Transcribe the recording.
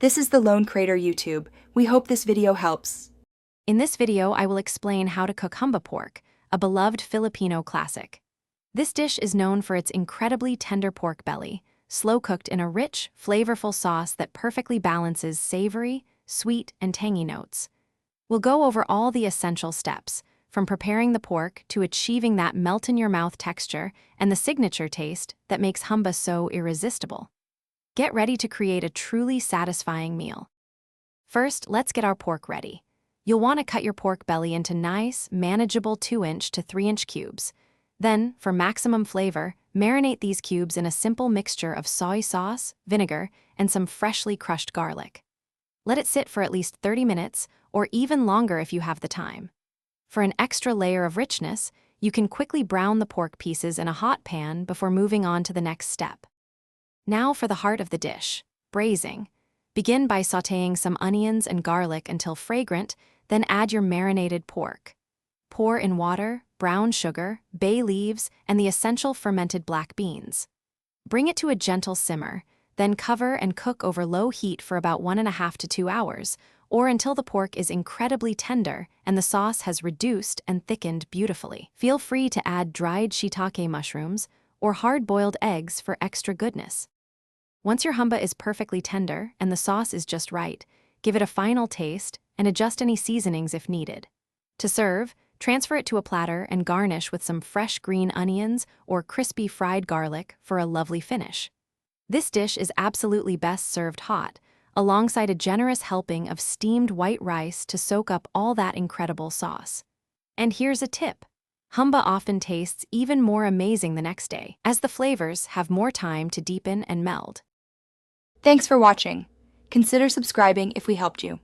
This is the Lone Crater YouTube. We hope this video helps. In this video, I will explain how to cook humba pork, a beloved Filipino classic. This dish is known for its incredibly tender pork belly, slow-cooked in a rich, flavorful sauce that perfectly balances savory, sweet, and tangy notes. We'll go over all the essential steps, from preparing the pork to achieving that melt-in-your-mouth texture and the signature taste that makes humba so irresistible. Get ready to create a truly satisfying meal. First, let's get our pork ready. You'll want to cut your pork belly into nice, manageable 2-inch to 3-inch cubes. Then, for maximum flavor, marinate these cubes in a simple mixture of soy sauce, vinegar, and some freshly crushed garlic. Let it sit for at least 30 minutes, or even longer if you have the time. For an extra layer of richness, you can quickly brown the pork pieces in a hot pan before moving on to the next step. Now for the heart of the dish, braising. Begin by sautéing some onions and garlic until fragrant, then add your marinated pork. Pour in water, brown sugar, bay leaves, and the essential fermented black beans. Bring it to a gentle simmer, then cover and cook over low heat for about 1.5 to 2 hours, or until the pork is incredibly tender and the sauce has reduced and thickened beautifully. Feel free to add dried shiitake mushrooms or hard-boiled eggs for extra goodness. Once your humba is perfectly tender and the sauce is just right, give it a final taste and adjust any seasonings if needed. To serve, transfer it to a platter and garnish with some fresh green onions or crispy fried garlic for a lovely finish. This dish is absolutely best served hot, alongside a generous helping of steamed white rice to soak up all that incredible sauce. And here's a tip. Humba often tastes even more amazing the next day, as the flavors have more time to deepen and meld. Thanks for watching. Consider subscribing if we helped you.